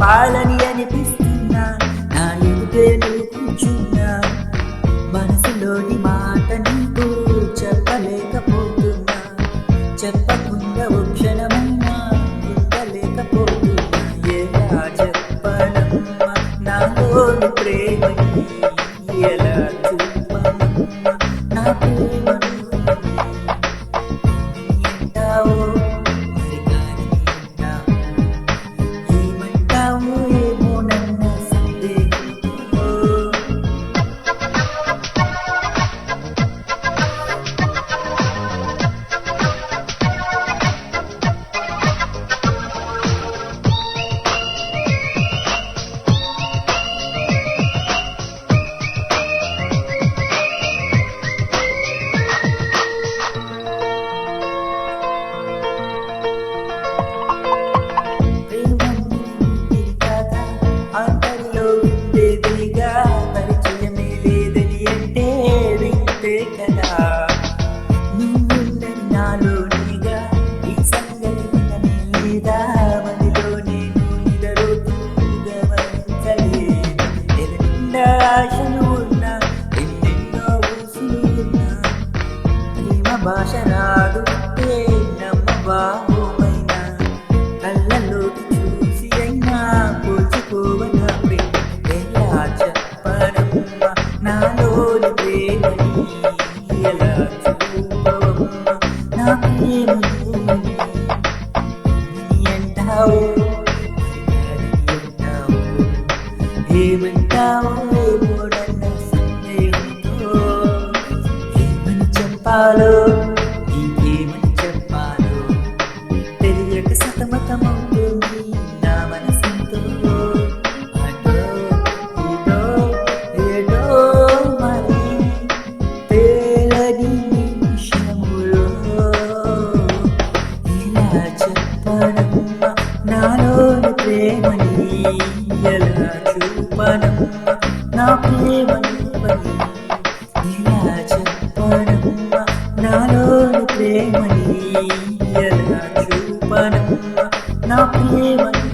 చెప్పాలని అనిపిస్తున్నా, నా ఎదుటే నువ్వు కూర్చున్నా, మనసులోని మాట నీకు చెప్పలేకపోతున్నా, చెప్పకుండా ఓ క్షణమైనా ఉండలేకపోతున్నా. ఎలా చెప్పనమ్మా నాలోని ప్రేమని, ఎలా చూపనమ్మా నా ప్రేమను. ఏంటావో మరి కానీ ఏంటావో, ఏమంటావో ఏమో నన్న సందేహంతో. అంతరిలో ఉండేదిగా పరిచయమే లేదని అంటే వింతే కదా, నువ్వుందని నాలోనిగా ఈ సంగతి విననే లేదా, మదిలో నేను నిదరోతూ గమనించలేదు. ఎన్నెన్నో ఆశలు ఉన్నా, ఎన్నెన్నో ఊసులు ఉన్నా, ప్రేమ భాష రాదు అంటే నమ్మబాబోమైనా, కళ్ళలోకి చూసి అయినా పోల్చుకోవనా ప్రేమ. ఎలా చెప్పనమ్మా నాలోని ప్రేమని, ఎలా చూపవమ్మా నా ప్రేమను. అంటావో అంటావో, ఏమంటావో ఏమోడన్న సందేహంతో. ఏమని చెప్పాలో నీకేమని చెప్పాలో తెలియక సతమతమవుతుంది నా మనసంతో. అటో ఇటో ఏటో మరి తేలని నిమిషములో, ఎలా చెప్పనమ్మా నాలోని ప్రేమని, ఎలా చూపనమ్మా నా ప్రేమని. ఎలా చెప్పనమ్మా నాలోని ప్రేమని, ఎలా చూపనమ్మా నా ప్రేమని.